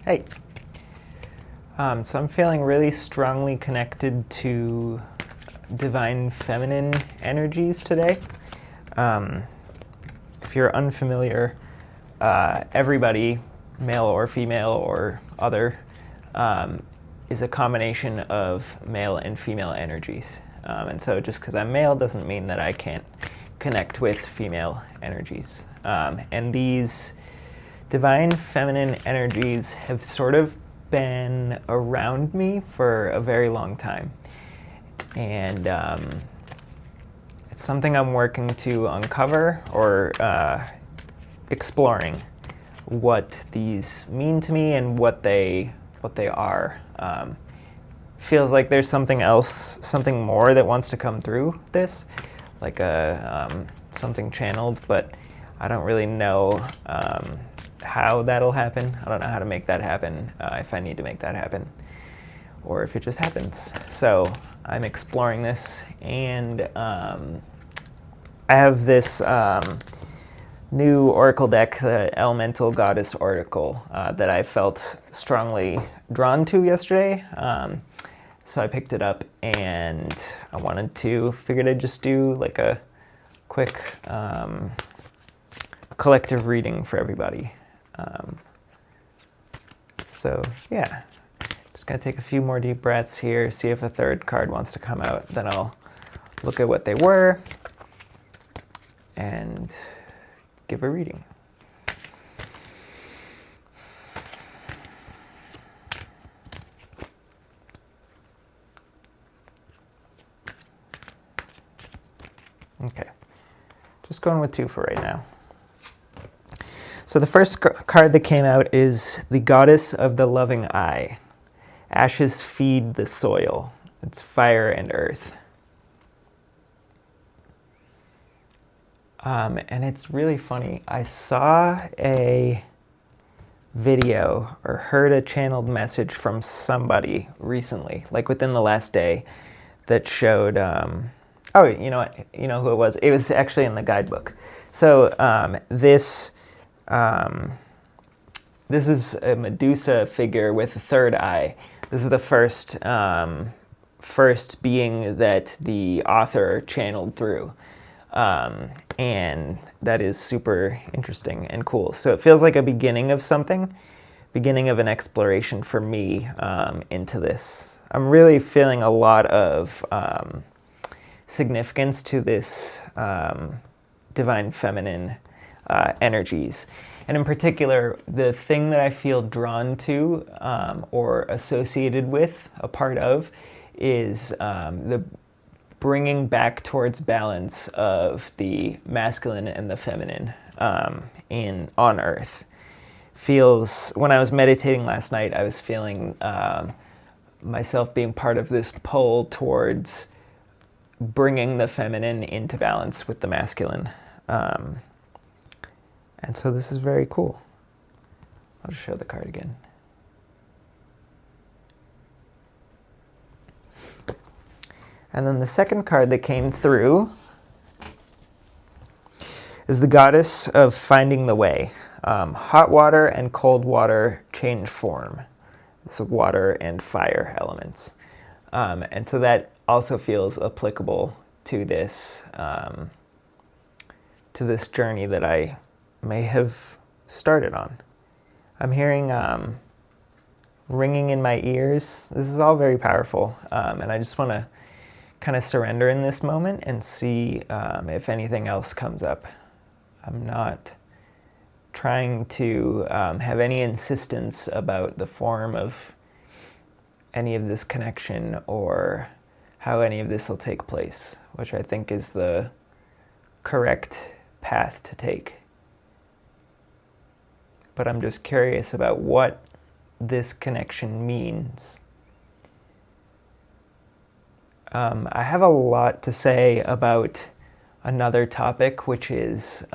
Hey. So I'm feeling really strongly connected to divine feminine energies today. If you're unfamiliar, everybody, male or female or other, is a combination of male and female energies. And so just because I'm male doesn't mean that I can't connect with female energies. And these divine feminine energies have sort of been around me for a very long time. And it's something I'm working to uncover or exploring what these mean to me and what they are. Feels like there's something else, something more that wants to come through this, like something channeled, but I don't really know how that'll happen. I don't know how to make that happen, if I need to make that happen, or if it just happens. So I'm exploring this, and I have this new oracle deck, the Elemental Goddess Oracle, that I felt strongly drawn to yesterday. So I picked it up, and I figured I'd just do like a quick collective reading for everybody. So yeah, just gonna take a few more deep breaths here, see if a third card wants to come out, then I'll look at what they were and give a reading. Okay, just going with two for right now. So the first card that came out is the Goddess of the Loving Eye. Ashes feed the soil. It's fire and earth. And it's really funny. I saw a video or heard a channeled message from somebody recently, like within the last day, that showed, oh, you know what? You know who it was? It was actually in the guidebook. So this is a Medusa figure with a third eye. This is the first being that the author channeled through. And that is super interesting and cool. So it feels like a beginning of something, beginning of an exploration for me into this. I'm really feeling a lot of significance to this divine feminine energies. And in particular, the thing that I feel drawn to or associated with, a part of, is the bringing back towards balance of the masculine and the feminine on Earth. Feels, when I was meditating last night, I was feeling myself being part of this pull towards bringing the feminine into balance with the masculine. And so this is very cool. I'll just show the card again. And then the second card that came through is the Goddess of Finding the Way. Hot water and cold water change form. So water and fire elements. And so that also feels applicable to this journey that I may have started on. I'm hearing ringing in my ears. This is all very powerful, and I just want to kind of surrender in this moment and see if anything else comes up. I'm not trying to have any insistence about the form of any of this connection or how any of this will take place, which I think is the correct path to take. But I'm just curious about what this connection means. I have a lot to say about another topic, which is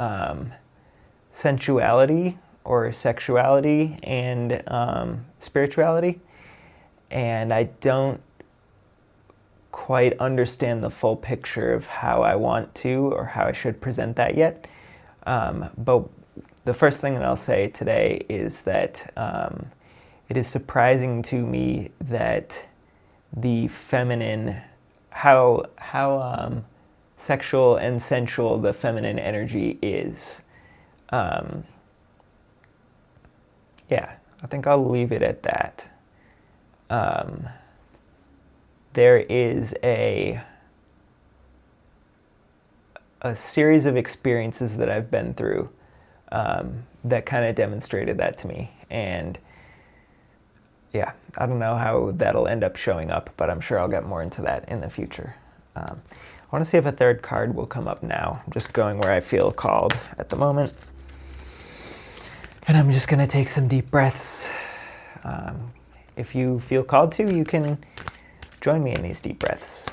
sensuality or sexuality and spirituality. And I don't quite understand the full picture of how I want to or how I should present that yet. But the first thing that I'll say today is that it is surprising to me that the feminine, how sexual and sensual the feminine energy is. Yeah, I think I'll leave it at that. There is a series of experiences that I've been through that kind of demonstrated that to me. And yeah, I don't know how that'll end up showing up, but I'm sure I'll get more into that in the future. I want to see if a third card will come up now. I'm just going where I feel called at the moment. And I'm just going to take some deep breaths. If you feel called to, you can join me in these deep breaths.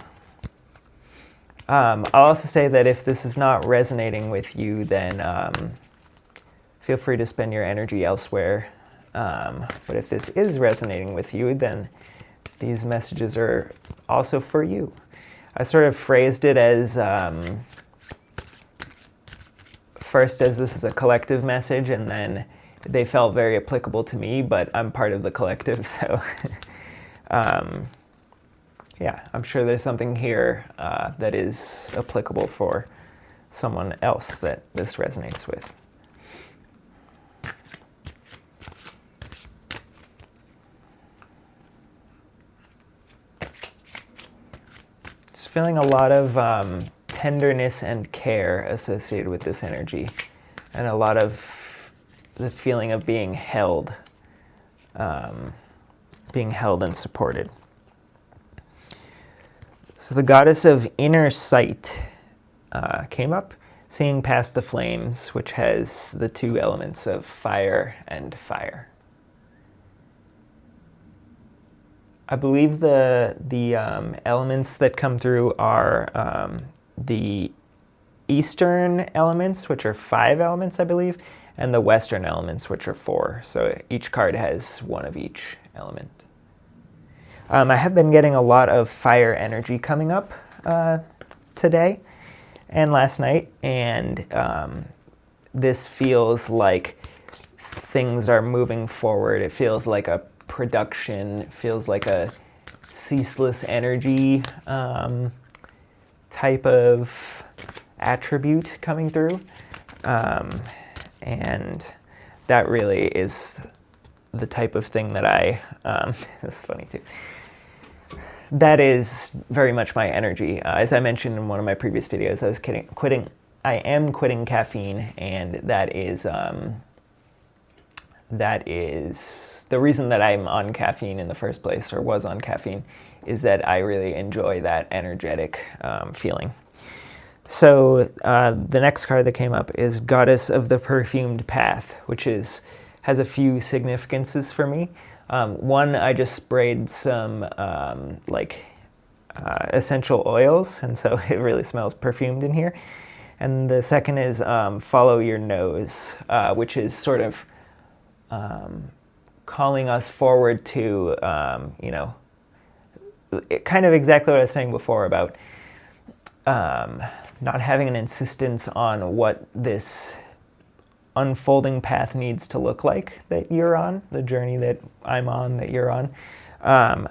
I'll also say that if this is not resonating with you, then feel free to spend your energy elsewhere. But if this is resonating with you, then these messages are also for you. I sort of phrased it as first as this is a collective message, and then they felt very applicable to me, but I'm part of the collective, so yeah, I'm sure there's something here that is applicable for someone else that this resonates with. Just feeling a lot of tenderness and care associated with this energy, and a lot of the feeling of being held and supported. So the goddess of inner sight came up, seeing past the flames, which has the two elements of fire and fire. I believe the elements that come through are the eastern elements, which are 5 elements, I believe, and the western elements, which are 4. So each card has one of each element. I have been getting a lot of fire energy coming up today and last night, and this feels like things are moving forward. It feels like a production, it feels like a ceaseless energy type of attribute coming through. And that really is the type of thing that I, this is funny too, that is very much my energy. As I mentioned in one of my previous videos, I am quitting caffeine, and that is the reason that I'm on caffeine in the first place, or was on caffeine, is that I really enjoy that energetic feeling. So the next card that came up is Goddess of the Perfumed Path, which has a few significances for me. One, I just sprayed some essential oils, and so it really smells perfumed in here. And the second is Follow Your Nose, which is sort of calling us forward to, kind of exactly what I was saying before about not having an insistence on what this unfolding path needs to look like that you're on, the journey that I'm on, that you're on,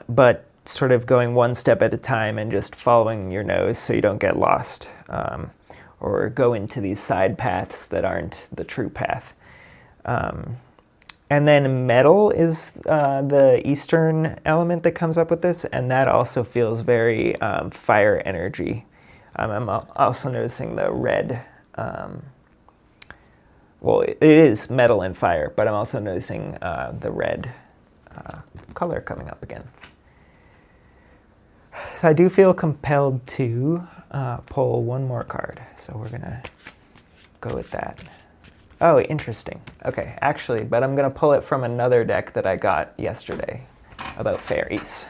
but sort of going one step at a time and just following your nose so you don't get lost or go into these side paths that aren't the true path. And then metal is the eastern element that comes up with this, and that also feels very fire energy. I'm also noticing the red, well, it is metal and fire, but I'm also noticing the red color coming up again. So I do feel compelled to pull one more card, so we're gonna go with that. Oh, interesting. Okay, actually, but I'm gonna pull it from another deck that I got yesterday about fairies.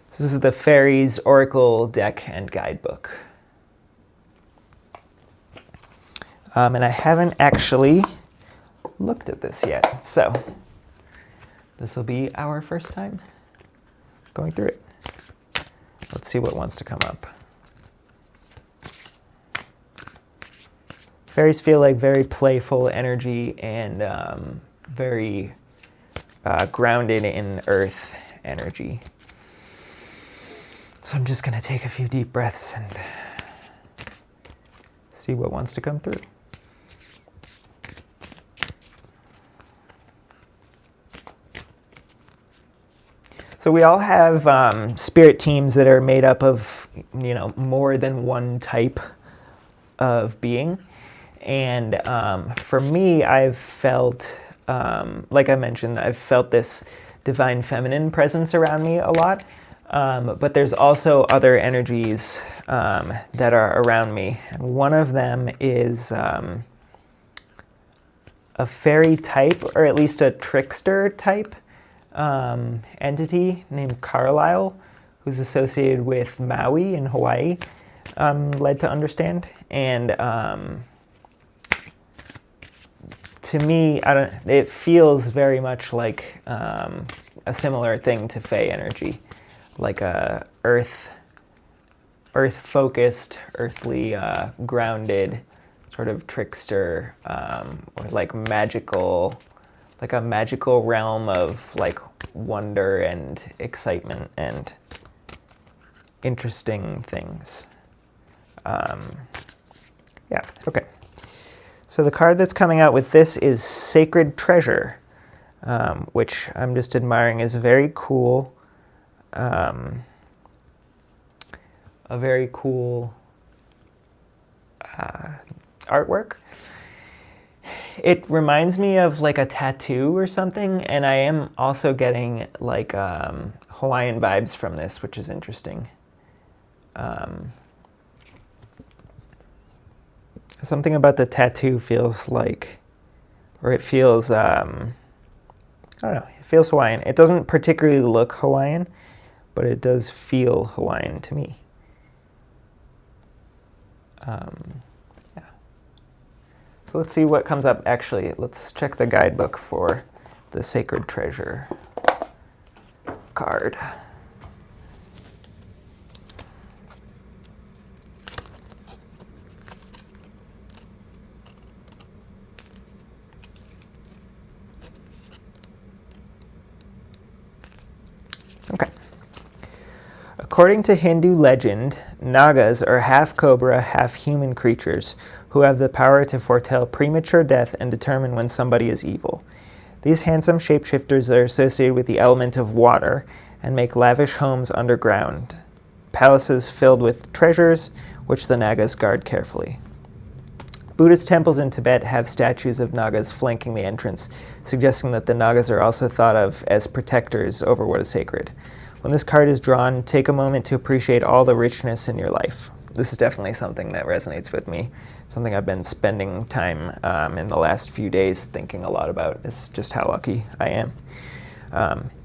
So this is the Fairies Oracle deck and guidebook. And I haven't actually looked at this yet, so this will be our first time going through it. Let's see what wants to come up. Fairies feel like very playful energy and very grounded in earth energy. So I'm just going to take a few deep breaths and see what wants to come through. So we all have spirit teams that are made up of, more than one type of being. And for me, I've felt, like I mentioned, I've felt this divine feminine presence around me a lot. But there's also other energies that are around me. And one of them is a fairy type, or at least a trickster type entity named Carlisle, who's associated with Maui in Hawaii, led to understand. And to me, it feels very much like a similar thing to Fae energy, like a earth-focused, earthly, grounded sort of trickster, or like a magical realm of like wonder and excitement and interesting things. Yeah, okay. So the card that's coming out with this is Sacred Treasure, which I'm just admiring is very cool. A very cool artwork. It reminds me of like a tattoo or something, and I am also getting like Hawaiian vibes from this, which is interesting. Something about the tattoo feels like, or it feels, I don't know, it feels Hawaiian. It doesn't particularly look Hawaiian, but it does feel Hawaiian to me. Yeah. So let's see what comes up. Actually, let's check the guidebook for the Sacred Treasure card. Okay. According to Hindu legend, Nagas are half cobra, half human creatures who have the power to foretell premature death and determine when somebody is evil. These handsome shapeshifters are associated with the element of water and make lavish homes underground, palaces filled with treasures which the Nagas guard carefully. Buddhist temples in Tibet have statues of Nagas flanking the entrance, suggesting that the Nagas are also thought of as protectors over what is sacred. When this card is drawn, take a moment to appreciate all the richness in your life. This is definitely something that resonates with me, something I've been spending time in the last few days thinking a lot about. It's just how lucky I am.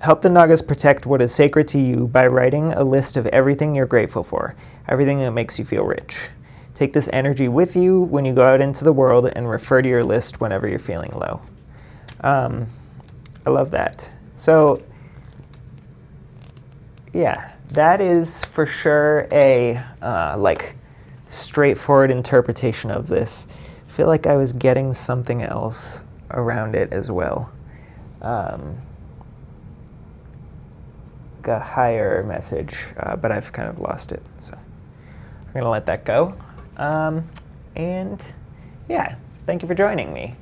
Help the Nagas protect what is sacred to you by writing a list of everything you're grateful for, everything that makes you feel rich. Take this energy with you when you go out into the world and refer to your list whenever you're feeling low. I love that. So, yeah, that is for sure a like straightforward interpretation of this. I feel like I was getting something else around it as well. Like a higher message, but I've kind of lost it. So I'm going to let that go. And yeah, thank you for joining me.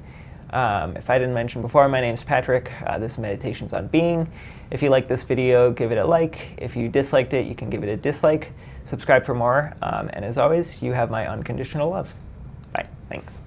If I didn't mention before, my name's Patrick. This is Meditations on Being. If you liked this video, give it a like. If you disliked it, you can give it a dislike. Subscribe for more. And as always, you have my unconditional love. Bye. Thanks.